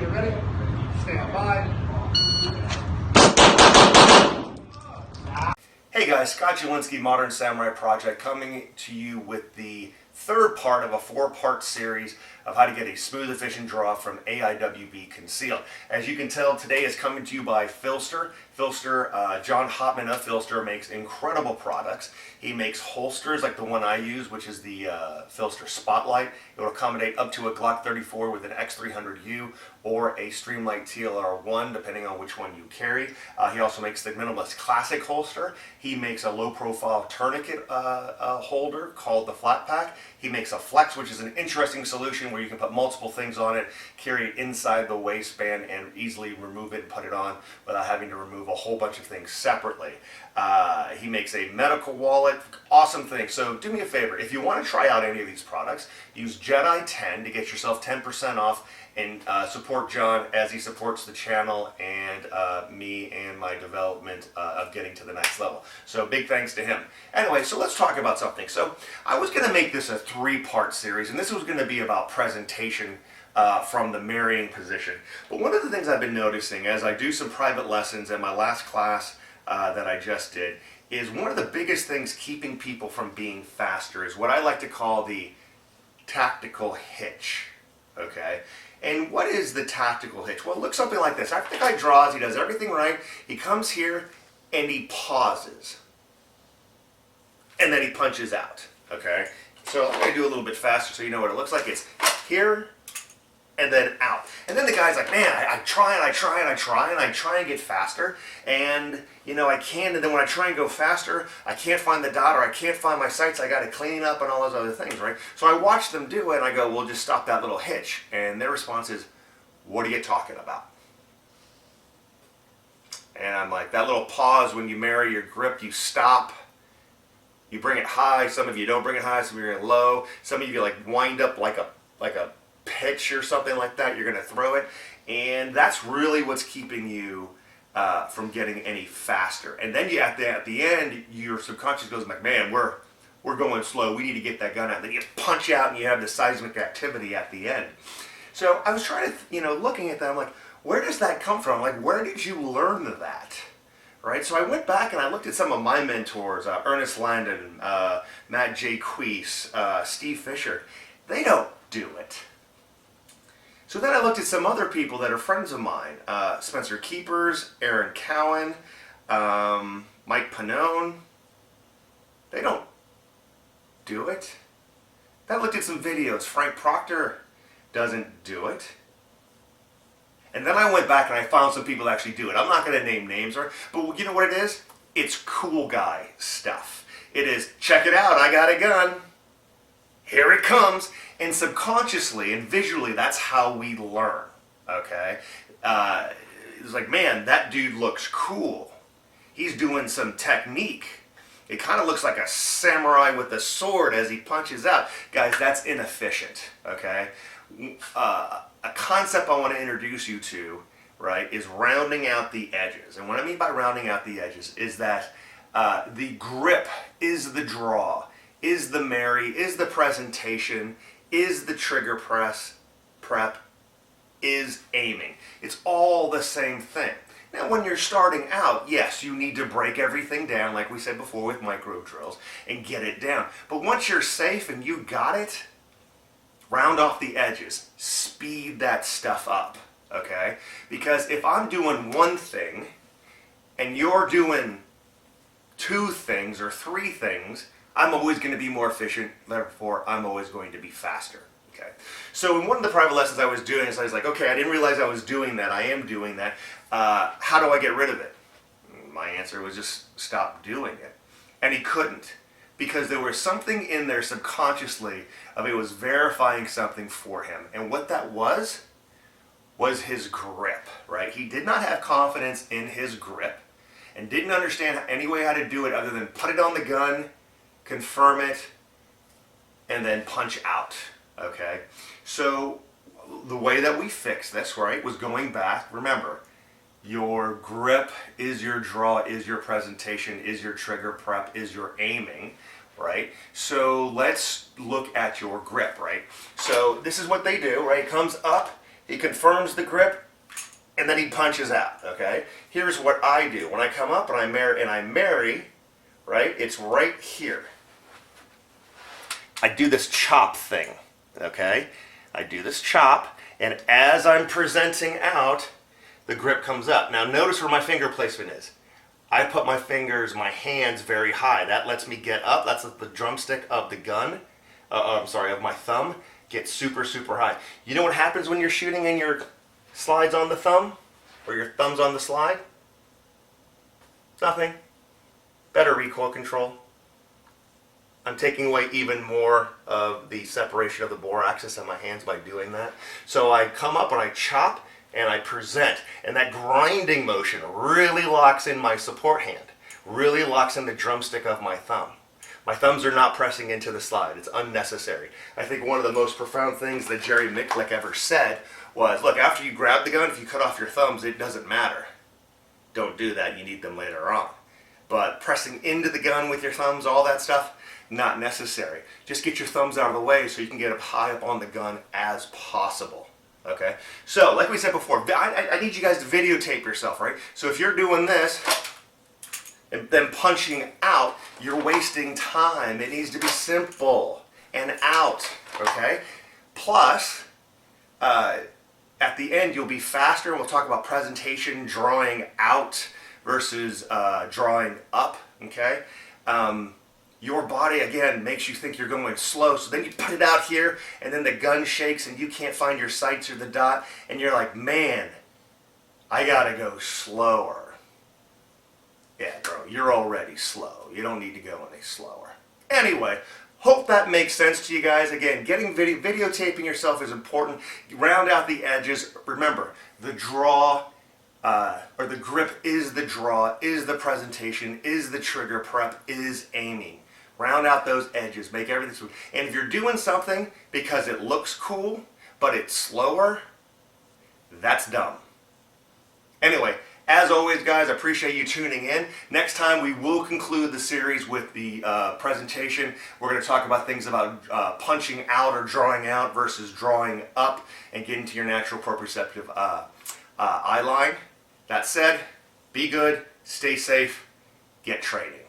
get ready. Stand by. Hey guys, Scott Jelinski, Modern Samurai Project, coming to you with the third part of a four-part series of how to get a smooth, efficient draw from AIWB Concealed. As you can tell, today is coming to you by Filster. John Hopman of Filster makes incredible products. He makes holsters like the one I use, which is the Filster Spotlight. It will accommodate up to a Glock 34 with an X300U or a Streamlight TLR1, depending on which one you carry. He also makes the Minimalist Classic holster. He makes a low-profile tourniquet holder called the Flat Pack. He makes a Flex, which is an interesting solution where you can put multiple things on it, carry it inside the waistband, and easily remove it and put it on without having to remove a whole bunch of things separately. He makes a medical wallet, awesome thing. So do me a favor, if you want to try out any of these products, use Jedi 10 to get yourself 10% off and support John as he supports the channel and me and my development of getting to the next level. So big thanks to him. Anyway, so let's talk about something. So I was going to make this a three-part series, and this was going to be about presentation from the marrying position. But one of the things I've been noticing as I do some private lessons, and my last class that I just did, is one of the biggest things keeping people from being faster is what I like to call the tactical hitch. Okay? And what is the tactical hitch? Well, it looks something like this. After the guy draws, he does everything right, he comes here and he pauses. And then he punches out. Okay? So I'm going to do a little bit faster so you know what it looks like. It's here and then out. And then the guy's like, man, I try and get faster, and you know I can, and then when I try and go faster, I can't find the dot, or I can't find my sights, I got to clean up and all those other things, right? So I watch them do it, and I go, well, just stop that little hitch. And their response is, what are you talking about? And I'm like, that little pause when you marry your grip, you stop, you bring it high, some of you don't bring it high, some of you are low, some of you like wind up like a pitch or something like that, you're going to throw it, and that's really what's keeping you from getting any faster. And then you at the end, your subconscious goes like, man, we're going slow, we need to get that gun out. And then you punch out and you have the seismic activity at the end. So I was trying to, looking at that, I'm like, where does that come from? Like, where did you learn that? Right? So I went back and I looked at some of my mentors, Ernest Landon, Matt J. Queese, Steve Fisher. They don't do it. So then I looked at some other people that are friends of mine, Spencer Keepers, Aaron Cowan, Mike Pannone. They don't do it. Then I looked at some videos. Frank Proctor doesn't do it. And then I went back and I found some people that actually do it. I'm not going to name names, but you know what it is? It's cool guy stuff. It is, check it out, I got a gun. Here it comes. And subconsciously and visually, that's how we learn, okay? It's like, man, that dude looks cool. He's doing some technique. It kind of looks like a samurai with a sword as he punches out. Guys, that's inefficient, okay? A concept I want to introduce you to, right, is rounding out the edges. And what I mean by rounding out the edges is that the grip is the draw, is the marry, is the presentation, is the trigger prep, is aiming. It's all the same thing. Now when you're starting out, yes, you need to break everything down, like we said before with micro drills, and get it down. But once you're safe and you got it, round off the edges, speed that stuff up, okay? Because if I'm doing one thing, and you're doing two things or three things, I'm always going to be more efficient, therefore I'm always going to be faster. Okay. So in one of the private lessons I was doing, I was like, okay, I didn't realize I was doing that. I am doing that. How do I get rid of it? My answer was just stop doing it. And he couldn't, because there was something in there subconsciously of it was verifying something for him. And what that was his grip, right? He did not have confidence in his grip and didn't understand any way how to do it other than put it on the gun, confirm it, and then punch out, okay? So the way that we fixed this, right, was going back. Remember, your grip is your draw, is your presentation, is your trigger prep, is your aiming, right? So let's look at your grip, right? So this is what they do, right? It comes up, he confirms the grip, and then he punches out, okay? Here's what I do. When I come up and I marry, right, it's right here. I do this chop thing, okay? I do this chop, and as I'm presenting out, the grip comes up. Now notice where my finger placement is. I put my hands very high. That lets me get up. That's the drumstick of the gun, of my thumb, get super, super high. You know what happens when you're shooting and your slide's on the thumb? Or your thumb's on the slide? Nothing. Better recoil control. I'm taking away even more of the separation of the bore axis on my hands by doing that. So I come up and I chop and I present. And that grinding motion really locks in my support hand. Really locks in the drumstick of my thumb. My thumbs are not pressing into the slide. It's unnecessary. I think one of the most profound things that Jerry Micklick ever said was, look, after you grab the gun, if you cut off your thumbs, it doesn't matter. Don't do that. You need them later on. But pressing into the gun with your thumbs, all that stuff, not necessary. Just get your thumbs out of the way so you can get up high up on the gun as possible. Okay? So, like we said before, I need you guys to videotape yourself, right? So if you're doing this and then punching out, you're wasting time. It needs to be simple and out. Okay? Plus, at the end, you'll be faster. We'll talk about presentation, drawing out versus drawing up, okay? Your body, again, makes you think you're going slow, so then you put it out here, and then the gun shakes, and you can't find your sights or the dot, and you're like, man, I gotta go slower. Yeah, bro, you're already slow. You don't need to go any slower. Anyway, hope that makes sense to you guys. Again, videotaping yourself is important. Round out the edges. Remember, the draw or the grip is the draw, is the presentation, is the trigger prep, is aiming. Round out those edges. Make everything smooth. And if you're doing something because it looks cool, but it's slower, that's dumb. Anyway, as always, guys, I appreciate you tuning in. Next time, we will conclude the series with the presentation. We're going to talk about things about punching out or drawing out versus drawing up and getting to your natural proprioceptive eye line. That said, be good, stay safe, get training.